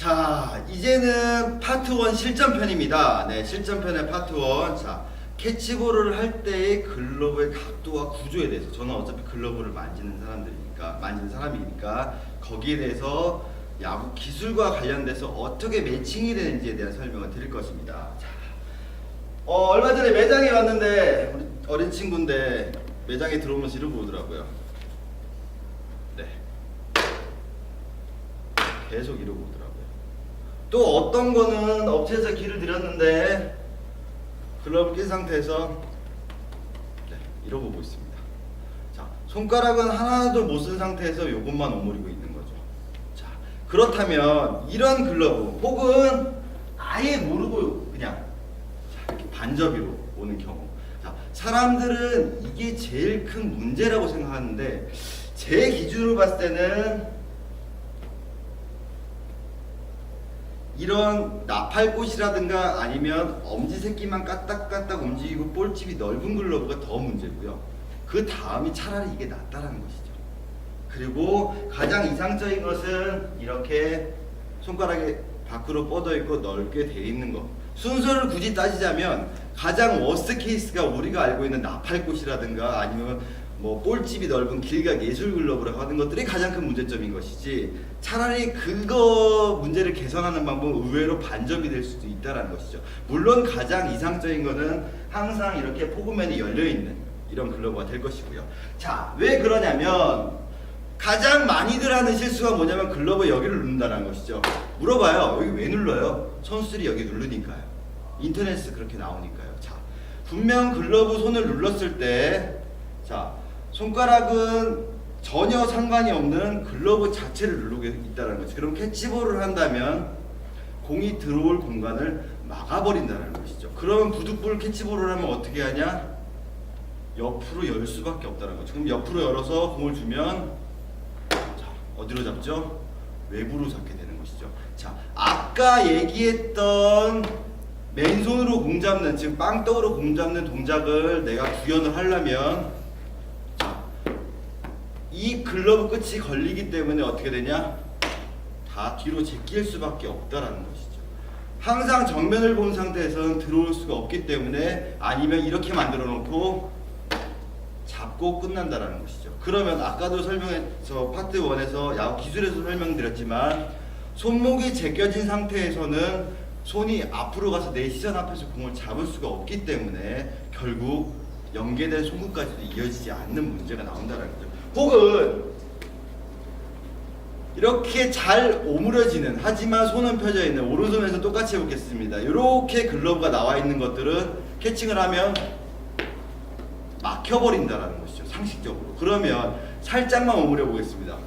자, 이제는 파트 1 실전편입니다. 네, 실전편의 파트 1. 자, 캐치볼을 할 때의 글러브의 각도와 구조에 대해서, 저는 어차피 글러브를 만지는 사람이니까 거기에 대해서 야구 기술과 관련돼서 어떻게 매칭이 되는지에 대한 설명을 드릴 것입니다. 자, 얼마 전에 매장에 왔는데 우리 어린 친구인데 매장에 들어오면서 이러고 오더라고요. 네, 계속 이러고 오더라고요. 또 어떤 거는 업체에서 길을 들였는데 글러브 낀 상태에서 네, 이러고 오고 있습니다. 자, 손가락은 하나도 못 쓴 상태에서 요것만 오므리고 있는 거죠. 자, 그렇다면 이런 글러브 혹은 아예 모르고 그냥 자, 이렇게 반접이로 오는 경우, 자, 사람들은 이게 제일 큰 문제라고 생각하는데 제 기준으로 봤을 때는 이런 나팔꽃이라든가 아니면 엄지새끼만 까딱까딱 움직이고 볼집이 넓은 글러브가 더 문제고요. 그 다음이 차라리 이게 낫다라는 것이죠. 그리고 가장 이상적인 것은 이렇게 손가락이 밖으로 뻗어 있고 넓게 돼 있는 것. 순서를 굳이 따지자면 가장 워스트 케이스가 우리가 알고 있는 나팔꽃이라든가 아니면 뭐 볼집이 넓은 길각 예술 글러브라고 하는 것들이 가장 큰 문제점인 것이지, 차라리 그거 문제를 개선하는 방법은 의외로 반접이 될 수도 있다는 것이죠. 물론 가장 이상적인 거는 항상 이렇게 포그맨이 열려있는 이런 글러브가 될 것이고요. 자, 왜 그러냐면 가장 많이들 하는 실수가 뭐냐면 글러브 여기를 누른다는 것이죠. 물어봐요. 여기 왜 눌러요? 선수들이 여기 누르니까요. 인터넷에 그렇게 나오니까요. 자, 분명 글러브 손을 눌렀을 때, 자, 손가락은 전혀 상관이 없는 글러브 자체를 누르고 있다는 거죠. 그럼 캐치볼을 한다면 공이 들어올 공간을 막아버린다는 것이죠. 그러면 부득불 캐치볼을 하면 어떻게 하냐? 옆으로 열 수밖에 없다는 거죠. 그럼 옆으로 열어서 공을 주면, 자, 어디로 잡죠? 외부로 잡게 되는 것이죠. 자, 아까 얘기했던 맨손으로 공 잡는, 즉 빵떡으로 공 잡는 동작을 내가 구현을 하려면 이 글러브 끝이 걸리기 때문에 어떻게 되냐? 다 뒤로 제낄 수밖에 없다라는 것이죠. 항상 정면을 본 상태에서는 들어올 수가 없기 때문에, 아니면 이렇게 만들어 놓고 잡고 끝난다라는 것이죠. 그러면 아까도 설명해서 파트 1에서 야구 기술에서 설명드렸지만 손목이 제껴진 상태에서는 손이 앞으로 가서 내 시선 앞에서 공을 잡을 수가 없기 때문에 결국 연계된 손끝까지도 이어지지 않는 문제가 나온다는 거죠. 혹은 이렇게 잘 오므려지는, 하지만 손은 펴져 있는, 오른손에서 똑같이 해보겠습니다. 이렇게 글러브가 나와 있는 것들은 캐칭을 하면 막혀버린다는 것이죠, 상식적으로. 그러면 살짝만 오므려 보겠습니다.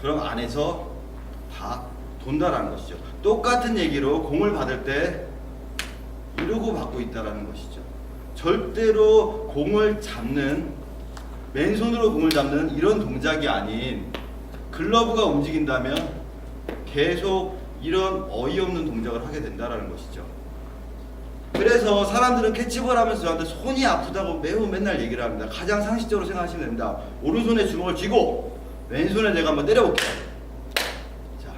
그럼 안에서 다 돈다라는 것이죠. 똑같은 얘기로 공을 받을 때 이러고 받고 있다는 것이죠. 절대로 공을 잡는, 맨손으로 공을 잡는 이런 동작이 아닌, 글러브가 움직인다면 계속 이런 어이없는 동작을 하게 된다는 것이죠. 그래서 사람들은 캐치볼 하면서 저한테 손이 아프다고 매우 맨날 얘기를 합니다. 가장 상식적으로 생각하시면 됩니다. 오른손에 주먹을 쥐고 왼손에 내가 한번 때려볼게요. 자,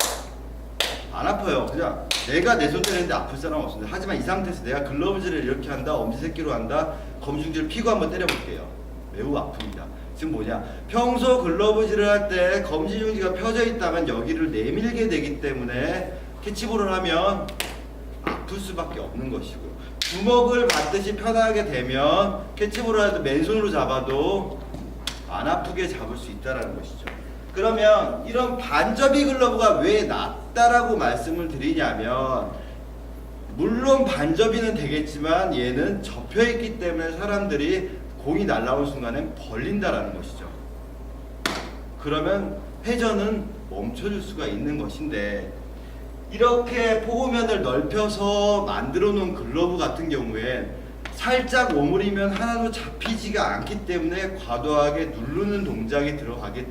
안 아파요. 그냥 내가 내 손 때리는데 아플 사람 없습니다. 하지만 이 상태에서 내가 글러브질을 이렇게 한다, 엄지새끼로 한다, 검중지를 피고 한번 때려볼게요. 매우 아픕니다. 지금 뭐냐, 평소 글러브질을 할 때 검지중지가 펴져 있다면 여기를 내밀게 되기 때문에 캐치볼을 하면 아플 수밖에 없는 것이고요. 주먹을 받듯이 편하게 되면 캐치볼을 할 때 맨손으로 잡아도 안 아프게 잡을 수 있다는 것이죠. 그러면 이런 반접이 글러브가 왜 낫다라고 말씀을 드리냐면, 물론 반접이는 되겠지만 얘는 접혀있기 때문에 사람들이 공이 날아올 순간엔 벌린다라는 것이죠. 그러면 회전은 멈춰줄 수가 있는 것인데, 이렇게 포구면을 넓혀서 만들어 놓은 글러브 같은 경우엔 살짝 오므리면 하나도 잡히지가 않기 때문에 과도하게 누르는 동작이 들어가게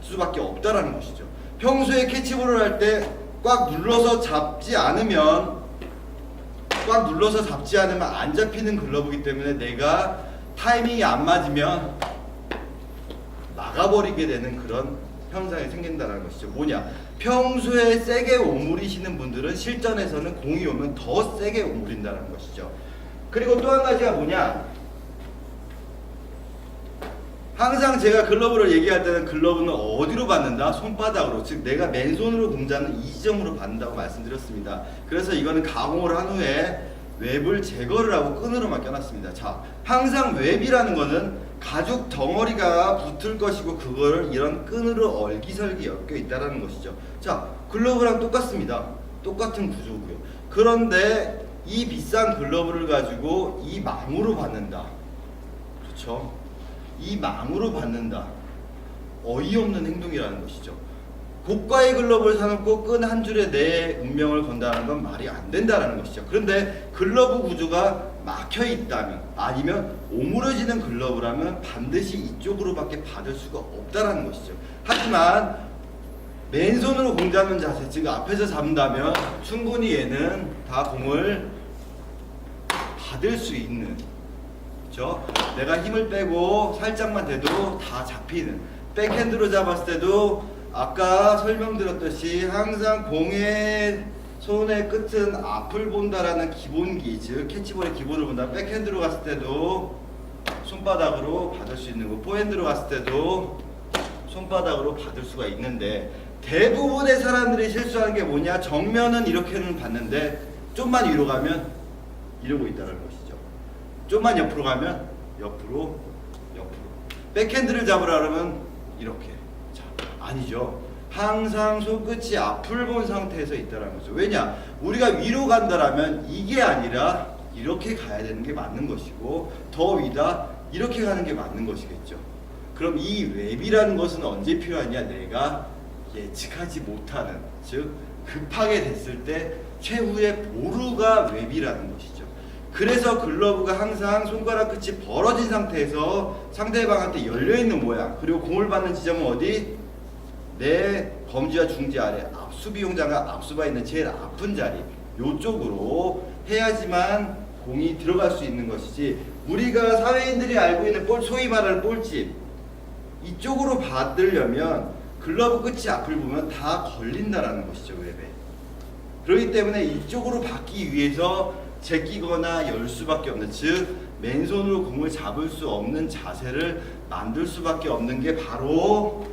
수밖에 없다라는 것이죠. 평소에 캐치볼을 할 때 꽉 눌러서 잡지 않으면 안 잡히는 글러브이기 때문에 내가 타이밍이 안 맞으면 막아버리게 되는 그런 현상이 생긴다는 것이죠. 뭐냐? 평소에 세게 오므리시는 분들은 실전에서는 공이 오면 더 세게 오므린다는 것이죠. 그리고 또 한 가지가 뭐냐? 항상 제가 글러브를 얘기할 때는 글러브는 어디로 받는다? 손바닥으로. 즉 내가 맨손으로 공 잡는 이 지점으로 받는다고 말씀드렸습니다. 그래서 이거는 가공을 한 후에 웹을 제거를 하고 끈으로만 껴놨습니다. 자, 항상 웹이라는 거는 가죽 덩어리가 붙을 것이고 그거를 이런 끈으로 얼기설기 엮여 있다는 것이죠. 자, 글러브랑 똑같습니다. 똑같은 구조고요. 그런데 이 비싼 글러브를 가지고 이 망으로 받는다. 그렇죠? 이 망으로 받는다. 어이없는 행동이라는 것이죠. 고가의 글러브를 사놓고 끈 한 줄에 내 운명을 건다는 건 말이 안 된다는 것이죠. 그런데 글러브 구조가 막혀 있다면 아니면 오므려지는 글러브라면 반드시 이쪽으로밖에 받을 수가 없다는 것이죠. 하지만 맨손으로 공 잡는 자세, 즉 앞에서 잡는다면 충분히 얘는 다 공을 받을 수 있는, 그렇죠? 내가 힘을 빼고 살짝만 대도 다 잡히는, 백핸드로 잡았을 때도 아까 설명드렸듯이 항상 공의 손의 끝은 앞을 본다라는 기본기, 즉 캐치볼의 기본을 본다. 백핸드로 갔을 때도 손바닥으로 받을 수 있는 거, 포핸드로 갔을 때도 손바닥으로 받을 수가 있는데 대부분의 사람들이 실수하는 게 뭐냐? 정면은 이렇게는 받는데 좀만 위로 가면 이러고 있다는 것이죠. 좀만 옆으로 가면 옆으로. 백핸드를 잡으라 그러면 이렇게. 자, 아니죠. 항상 손끝이 앞을 본 상태에서 있다는 거죠. 왜냐? 우리가 위로 간다라면 이게 아니라 이렇게 가야 되는 게 맞는 것이고 더 위다 이렇게 가는 게 맞는 것이겠죠. 그럼 이 웹이라는 것은 언제 필요하냐? 내가 예측하지 못하는, 즉 급하게 됐을 때 최후의 보루가 웹이라는 것이죠. 그래서 글러브가 항상 손가락 끝이 벌어진 상태에서 상대방한테 열려있는 모양, 그리고 공을 받는 지점은 어디? 내 검지와 중지 아래 압수비 용장과 압수바 있는 제일 아픈 자리, 요쪽으로 해야지만 공이 들어갈 수 있는 것이지, 우리가 사회인들이 알고 있는 소위 말하는 볼집 이쪽으로 받으려면 글러브 끝이 앞을 보면 다 걸린다라는 것이죠, 웹에. 그렇기 때문에 이쪽으로 받기 위해서 제끼거나 열 수밖에 없는, 즉 맨손으로 공을 잡을 수 없는 자세를 만들 수밖에 없는 게 바로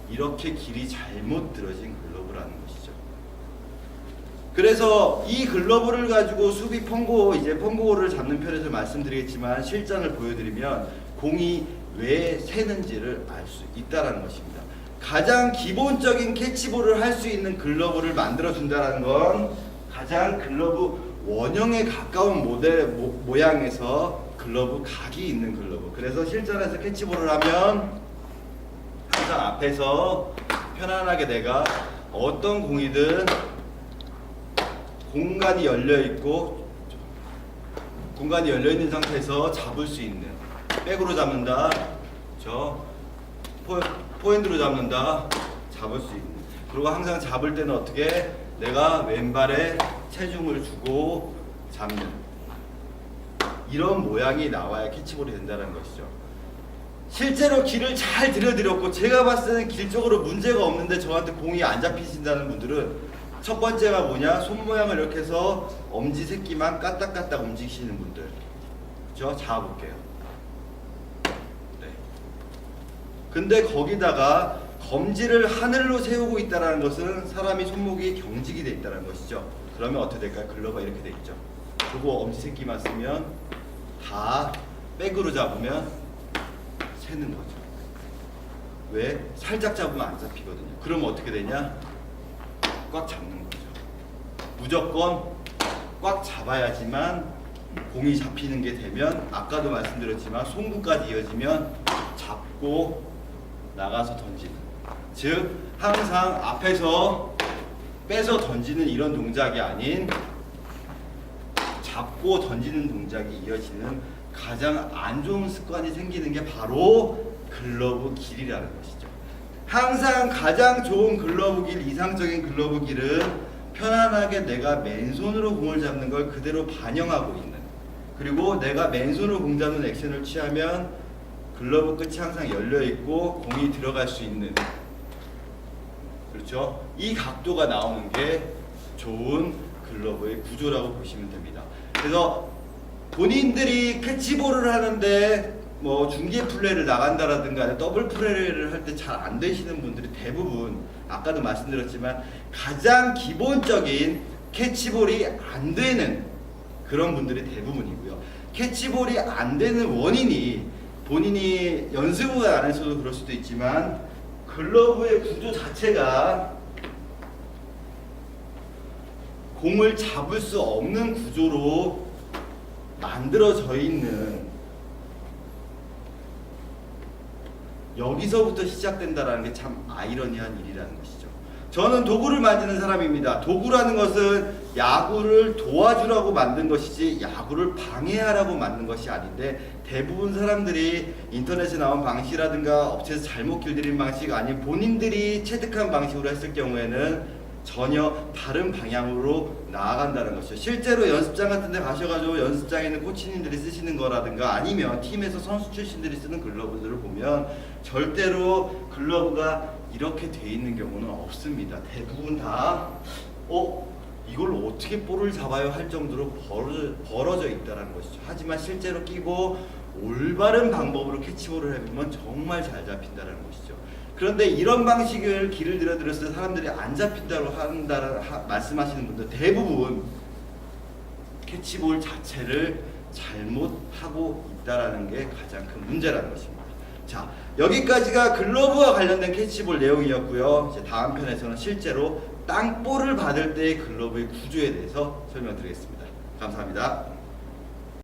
이렇게 길이 잘못 들어진 글러브라는 것이죠. 그래서 이 글러브를 가지고 수비 펑고를 잡는 편에서 말씀드리겠지만 실전을 보여드리면 공이 왜 새는지를 알 수 있다는 것입니다. 가장 기본적인 캐치볼을 할 수 있는 글러브를 만들어 준다는 건 가장 글러브 원형에 가까운 모양에서 글러브 각이 있는 글러브. 그래서 실전에서 캐치볼을 하면 항상 앞에서 편안하게 내가 어떤 공이든 공간이 열려 있는 상태에서 잡을 수 있는, 백으로 잡는다, 포핸드로 잡는다, 잡을 수 있는. 그리고 항상 잡을 때는 어떻게? 내가 왼발에 체중을 주고 잡는 이런 모양이 나와야 캐치볼이 된다는 것이죠. 실제로 길을 잘 들여드렸고 제가 봤을 때는 길적으로 문제가 없는데 저한테 공이 안 잡히신다는 분들은 첫 번째가 뭐냐? 손 모양을 이렇게 해서 엄지 새끼만 까딱까딱 움직이시는 분들. 그렇죠? 잡아볼게요. 네. 근데 거기다가 검지를 하늘로 세우고 있다는 것은 사람이 손목이 경직이 돼 있다는 것이죠. 그러면 어떻게 될까요? 글러브가 이렇게 돼 있죠. 그리고 엄지 새끼만 쓰면 다 백으로 잡으면 새는 거죠. 왜? 살짝 잡으면 안 잡히거든요. 그러면 어떻게 되냐? 꽉 잡는 거죠. 무조건 꽉 잡아야지만 공이 잡히는 게 되면, 아까도 말씀드렸지만 송구까지 이어지면 잡고 나가서 던지는, 즉 항상 앞에서 빼서 던지는 이런 동작이 아닌 잡고 던지는 동작이 이어지는 가장 안 좋은 습관이 생기는 게 바로 글러브 길이라는 것이죠. 항상 가장 좋은 글러브 길, 이상적인 글러브 길은 편안하게 내가 맨손으로 공을 잡는 걸 그대로 반영하고 있는, 그리고 내가 맨손으로 공 잡는 액션을 취하면 글러브 끝이 항상 열려 있고 공이 들어갈 수 있는 그렇죠? 이 각도가 나오는 게 좋은 글러브의 구조라고 보시면 됩니다. 그래서 본인들이 캐치볼을 하는데 뭐 중계 플레이를 나간다라든가 더블 플레이를 할 때 잘 안 되시는 분들이 대부분 아까도 말씀드렸지만 가장 기본적인 캐치볼이 안 되는 그런 분들이 대부분이고요. 캐치볼이 안 되는 원인이 본인이 연습을 안 해서도 그럴 수도 있지만 글러브의 구조 자체가 공을 잡을 수 없는 구조로 만들어져 있는, 여기서부터 시작된다라는 게 참 아이러니한 일이라는 것이죠. 저는 도구를 만드는 사람입니다. 도구라는 것은 야구를 도와주라고 만든 것이지 야구를 방해하라고 만든 것이 아닌데, 대부분 사람들이 인터넷에 나온 방식이라든가 업체에서 잘못 길들인 방식 아니면 본인들이 체득한 방식으로 했을 경우에는 전혀 다른 방향으로 나아간다는 것이죠. 실제로 연습장 같은 데 가셔가지고 연습장에 있는 코치님들이 쓰시는 거라든가 아니면 팀에서 선수 출신들이 쓰는 글러브들을 보면 절대로 글러브가 이렇게 돼 있는 경우는 없습니다. 대부분 다 이걸 어떻게 볼을 잡아요 할 정도로 벌어져 있다는 것이죠. 하지만 실제로 끼고 올바른 방법으로 캐치볼을 해보면 정말 잘 잡힌다는 것이죠. 그런데 이런 방식을 길을 들여드렸을 때 사람들이 안 잡힌다고 말씀하시는 분들 대부분 캐치볼 자체를 잘못하고 있다는 게 가장 큰 문제라는 것입니다. 자, 여기까지가 글러브와 관련된 캐치볼 내용이었고요. 이제 다음 편에서는 실제로 땅볼을 받을 때의 글러브의 구조에 대해서 설명드리겠습니다. 감사합니다.